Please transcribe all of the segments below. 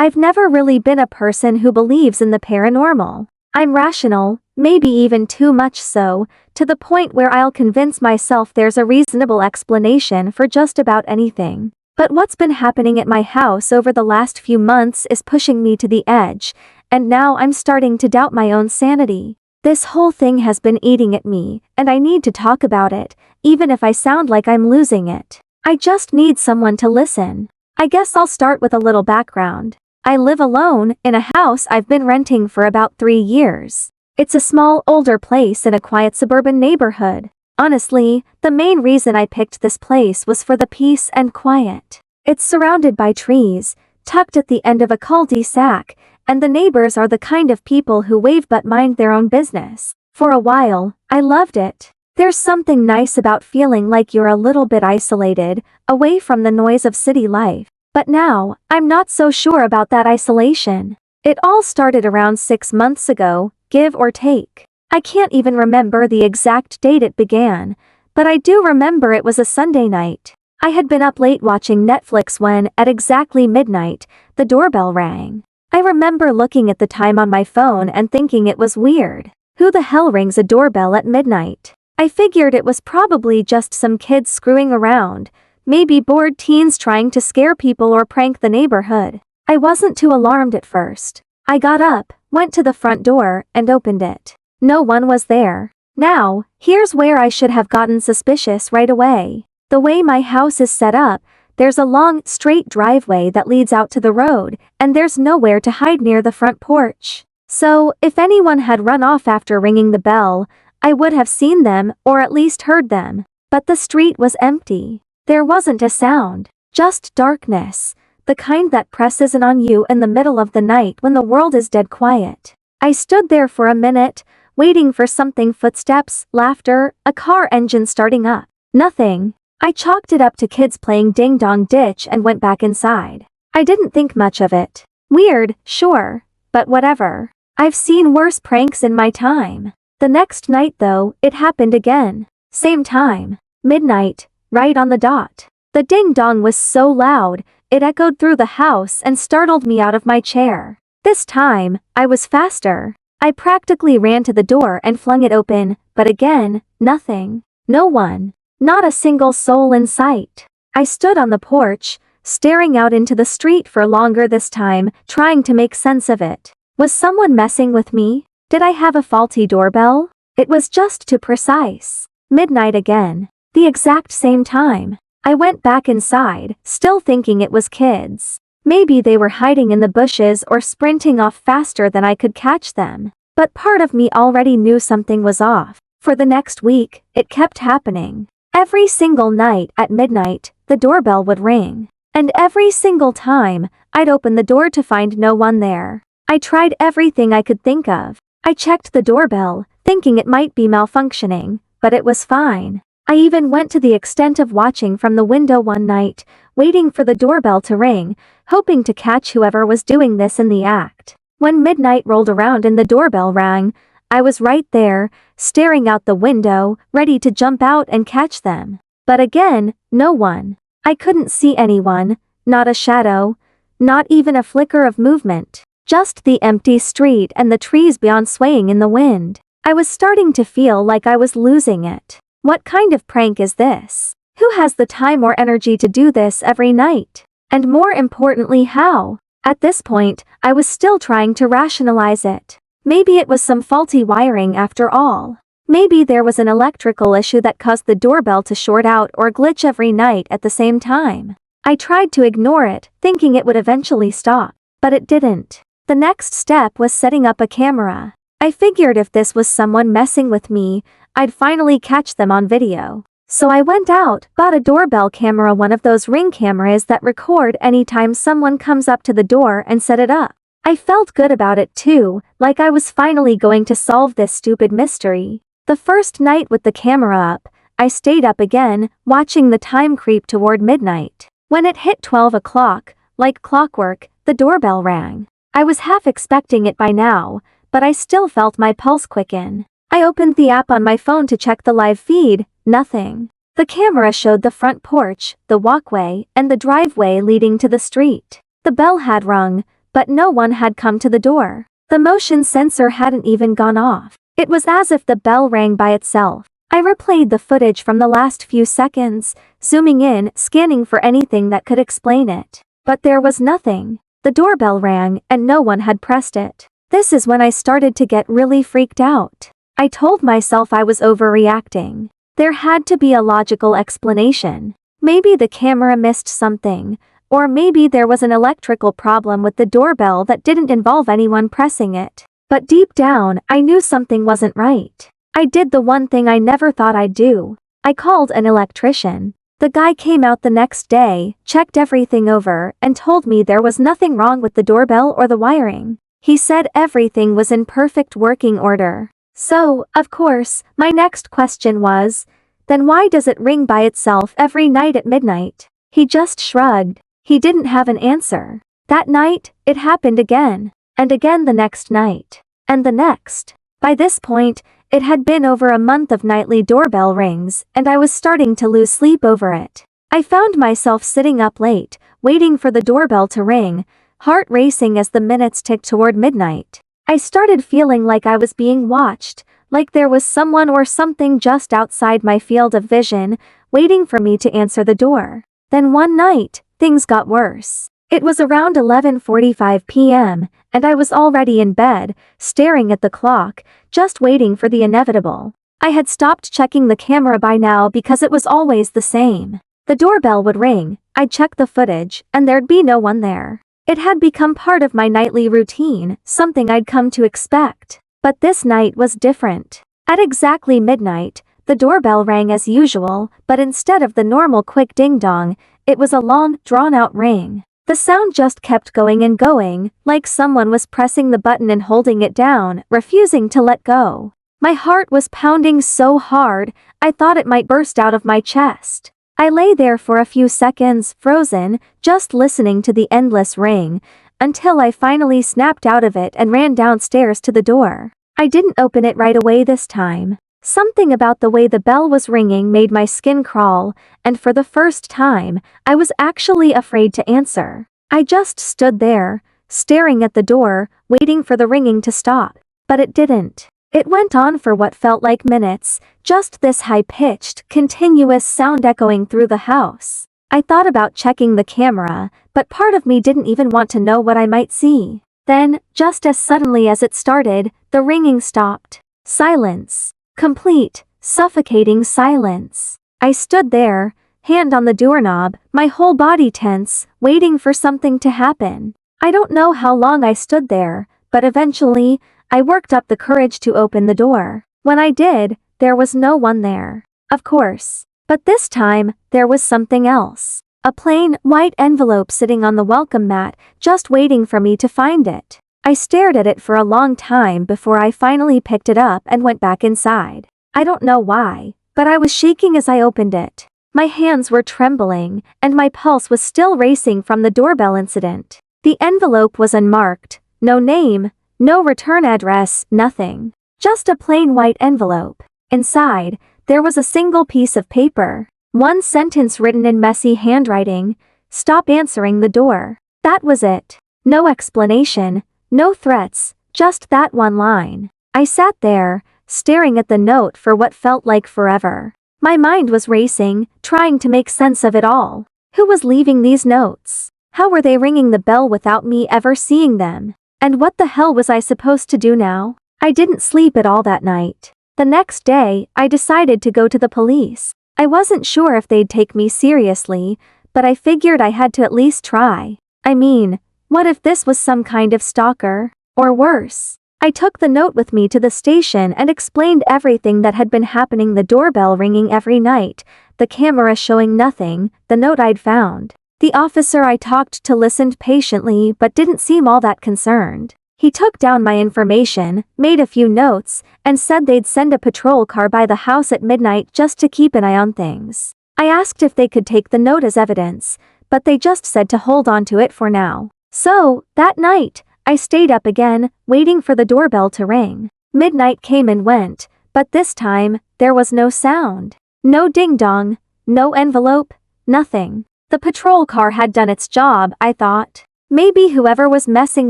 I've never really been a person who believes in the paranormal. I'm rational, maybe even too much so, to the point where I'll convince myself there's a reasonable explanation for just about anything. But what's been happening at my house over the last few months is pushing me to the edge, and now I'm starting to doubt my own sanity. This whole thing has been eating at me, and I need to talk about it, even if I sound like I'm losing it. I just need someone to listen. I guess I'll start with a little background. I live alone, in a house I've been renting for about 3 years. It's a small, older place in a quiet suburban neighborhood. Honestly, the main reason I picked this place was for the peace and quiet. It's surrounded by trees, tucked at the end of a cul-de-sac, and the neighbors are the kind of people who wave but mind their own business. For a while, I loved it. There's something nice about feeling like you're a little bit isolated, away from the noise of city life. But now, I'm not so sure about that isolation. It all started around 6 months ago, give or take. I can't even remember the exact date it began, but I do remember it was a Sunday night. I had been up late watching Netflix when, at exactly midnight, the doorbell rang. I remember looking at the time on my phone and thinking it was weird. Who the hell rings a doorbell at midnight? I figured it was probably just some kids screwing around, maybe bored teens trying to scare people or prank the neighborhood. I wasn't too alarmed at first. I got up, went to the front door, and opened it. No one was there. Now, here's where I should have gotten suspicious right away. The way my house is set up, there's a long, straight driveway that leads out to the road, and there's nowhere to hide near the front porch. So, if anyone had run off after ringing the bell, I would have seen them, or at least heard them. But the street was empty. There wasn't a sound, just darkness, the kind that presses in on you in the middle of the night when the world is dead quiet. I stood there for a minute, waiting for something: footsteps, laughter, a car engine starting up. Nothing. I chalked it up to kids playing ding-dong ditch and went back inside. I didn't think much of it. Weird, sure, but whatever. I've seen worse pranks in my time. The next night though, it happened again. Same time. Midnight. Right on the dot. The ding-dong was so loud, it echoed through the house and startled me out of my chair. This time, I was faster. I practically ran to the door and flung it open, but again, nothing. No one. Not a single soul in sight. I stood on the porch, staring out into the street for longer this time, trying to make sense of it. Was someone messing with me? Did I have a faulty doorbell? It was just too precise. Midnight again. The exact same time. I went back inside, still thinking it was kids. Maybe they were hiding in the bushes or sprinting off faster than I could catch them. But part of me already knew something was off. For the next week, it kept happening. Every single night at midnight, the doorbell would ring. And every single time, I'd open the door to find no one there. I tried everything I could think of. I checked the doorbell, thinking it might be malfunctioning, but it was fine. I even went to the extent of watching from the window one night, waiting for the doorbell to ring, hoping to catch whoever was doing this in the act. When midnight rolled around and the doorbell rang, I was right there, staring out the window, ready to jump out and catch them. But again, no one. I couldn't see anyone, not a shadow, not even a flicker of movement. Just the empty street and the trees beyond swaying in the wind. I was starting to feel like I was losing it. What kind of prank is this? Who has the time or energy to do this every night? And more importantly, how? At this point, I was still trying to rationalize it. Maybe it was some faulty wiring after all. Maybe there was an electrical issue that caused the doorbell to short out or glitch every night at the same time. I tried to ignore it, thinking it would eventually stop. But it didn't. The next step was setting up a camera. I figured if this was someone messing with me, I'd finally catch them on video. So I went out, bought a doorbell camera, one of those Ring cameras that record anytime someone comes up to the door, and set it up. I felt good about it too, like I was finally going to solve this stupid mystery. The first night with the camera up, I stayed up again, watching the time creep toward midnight. When it hit 12 o'clock, like clockwork, the doorbell rang. I was half expecting it by now, but I still felt my pulse quicken. I opened the app on my phone to check the live feed. Nothing. The camera showed the front porch, the walkway, and the driveway leading to the street. The bell had rung, but no one had come to the door. The motion sensor hadn't even gone off. It was as if the bell rang by itself. I replayed the footage from the last few seconds, zooming in, scanning for anything that could explain it. But there was nothing. The doorbell rang, and no one had pressed it. This is when I started to get really freaked out. I told myself I was overreacting. There had to be a logical explanation. Maybe the camera missed something, or maybe there was an electrical problem with the doorbell that didn't involve anyone pressing it. But deep down, I knew something wasn't right. I did the one thing I never thought I'd do. I called an electrician. The guy came out the next day, checked everything over, and told me there was nothing wrong with the doorbell or the wiring. He said everything was in perfect working order. So, of course, my next question was, then why does it ring by itself every night at midnight? He just shrugged. He didn't have an answer. That night, it happened again. And again the next night. And the next. By this point, it had been over a month of nightly doorbell rings, and I was starting to lose sleep over it. I found myself sitting up late, waiting for the doorbell to ring, heart racing as the minutes ticked toward midnight. I started feeling like I was being watched, like there was someone or something just outside my field of vision, waiting for me to answer the door. Then one night, things got worse. It was around 11:45 p.m., and I was already in bed, staring at the clock, just waiting for the inevitable. I had stopped checking the camera by now because it was always the same. The doorbell would ring, I'd check the footage, and there'd be no one there. It had become part of my nightly routine, something I'd come to expect. But this night was different. At exactly midnight, the doorbell rang as usual, but instead of the normal quick ding-dong, it was a long, drawn-out ring. The sound just kept going and going, like someone was pressing the button and holding it down, refusing to let go. My heart was pounding so hard, I thought it might burst out of my chest. I lay there for a few seconds, frozen, just listening to the endless ring, until I finally snapped out of it and ran downstairs to the door. I didn't open it right away this time. Something about the way the bell was ringing made my skin crawl, and for the first time, I was actually afraid to answer. I just stood there, staring at the door, waiting for the ringing to stop. But it didn't. It went on for what felt like minutes, just this high-pitched, continuous sound echoing through the house. I thought about checking the camera, but part of me didn't even want to know what I might see. Then, just as suddenly as it started, the ringing stopped. Silence. Complete, suffocating silence. I stood there, hand on the doorknob, my whole body tense, waiting for something to happen. I don't know how long I stood there, but eventually, I worked up the courage to open the door. When I did, there was no one there. Of course. But this time, there was something else. A plain, white envelope sitting on the welcome mat, just waiting for me to find it. I stared at it for a long time before I finally picked it up and went back inside. I don't know why, but I was shaking as I opened it. My hands were trembling, and my pulse was still racing from the doorbell incident. The envelope was unmarked, no name, no return address, nothing. Just a plain white envelope. Inside, there was a single piece of paper. One sentence written in messy handwriting: "Stop answering the door." That was it. No explanation, no threats, just that one line. I sat there, staring at the note for what felt like forever. My mind was racing, trying to make sense of it all. Who was leaving these notes? How were they ringing the bell without me ever seeing them? And what the hell was I supposed to do now? I didn't sleep at all that night. The next day, I decided to go to the police. I wasn't sure if they'd take me seriously, but I figured I had to at least try. I mean, what if this was some kind of stalker? Or worse? I took the note with me to the station and explained everything that had been happening: the doorbell ringing every night, the camera showing nothing, the note I'd found. The officer I talked to listened patiently but didn't seem all that concerned. He took down my information, made a few notes, and said they'd send a patrol car by the house at midnight just to keep an eye on things. I asked if they could take the note as evidence, but they just said to hold on to it for now. So, that night, I stayed up again, waiting for the doorbell to ring. Midnight came and went, but this time, there was no sound. No ding-dong, no envelope, nothing. The patrol car had done its job, I thought. Maybe whoever was messing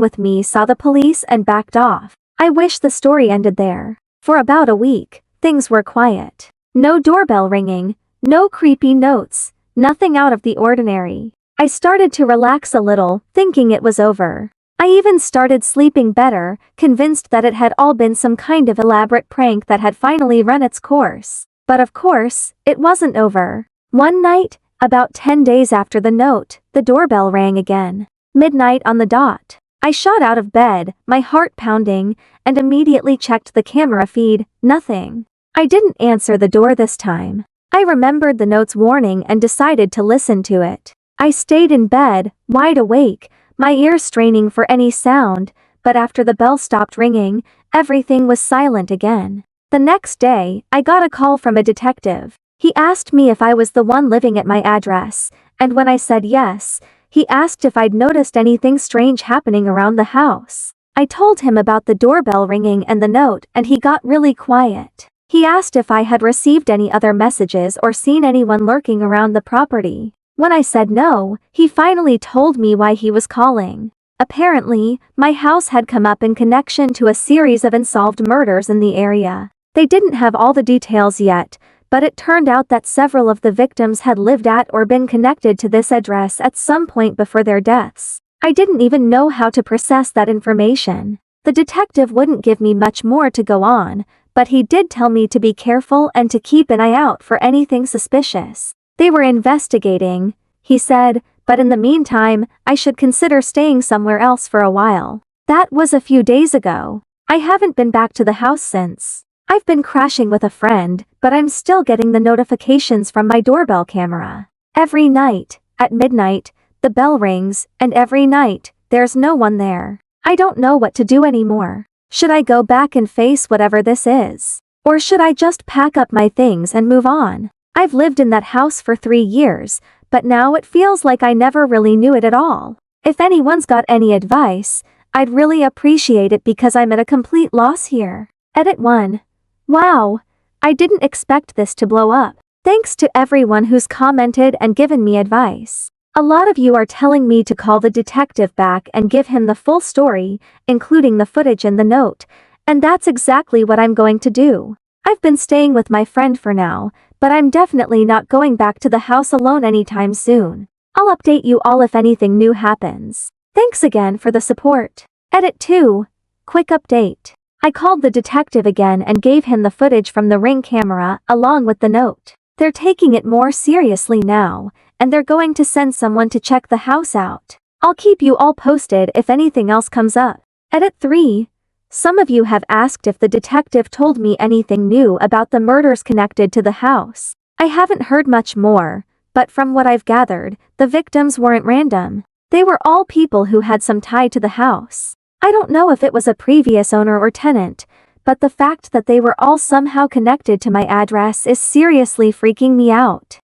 with me saw the police and backed off. I wish the story ended there. For about a week, things were quiet. No doorbell ringing, no creepy notes, nothing out of the ordinary. I started to relax a little, thinking it was over. I even started sleeping better, convinced that it had all been some kind of elaborate prank that had finally run its course. But of course, it wasn't over. One night, about 10 days after the note, the doorbell rang again. Midnight on the dot. I shot out of bed, my heart pounding, and immediately checked the camera feed. Nothing. I didn't answer the door this time. I remembered the note's warning and decided to listen to it. I stayed in bed, wide awake, my ears straining for any sound, but after the bell stopped ringing, everything was silent again. The next day, I got a call from a detective. He asked me if I was the one living at my address, and when I said yes, he asked if I'd noticed anything strange happening around the house. I told him about the doorbell ringing and the note, and he got really quiet. He asked if I had received any other messages or seen anyone lurking around the property. When I said no, he finally told me why he was calling. Apparently, my house had come up in connection to a series of unsolved murders in the area. They didn't have all the details yet, but it turned out that several of the victims had lived at or been connected to this address at some point before their deaths. I didn't even know how to process that information. The detective wouldn't give me much more to go on, but he did tell me to be careful and to keep an eye out for anything suspicious. They were investigating, he said, but in the meantime, I should consider staying somewhere else for a while. That was a few days ago. I haven't been back to the house since. I've been crashing with a friend, but I'm still getting the notifications from my doorbell camera. Every night, at midnight, the bell rings, and every night, there's no one there. I don't know what to do anymore. Should I go back and face whatever this is? Or should I just pack up my things and move on? I've lived in that house for 3 years, but now it feels like I never really knew it at all. If anyone's got any advice, I'd really appreciate it because I'm at a complete loss here. Edit 1. Wow, I didn't expect this to blow up. Thanks to everyone who's commented and given me advice. A lot of you are telling me to call the detective back and give him the full story, including the footage and the note, and that's exactly what I'm going to do. I've been staying with my friend for now, but I'm definitely not going back to the house alone anytime soon. I'll update you all if anything new happens. Thanks again for the support. Edit 2. Quick update. I called the detective again and gave him the footage from the Ring camera along with the note. They're taking it more seriously now, and they're going to send someone to check the house out. I'll keep you all posted if anything else comes up. Edit 3. Some of you have asked if the detective told me anything new about the murders connected to the house. I haven't heard much more, but from what I've gathered, the victims weren't random. They were all people who had some tie to the house. I don't know if it was a previous owner or tenant, but the fact that they were all somehow connected to my address is seriously freaking me out.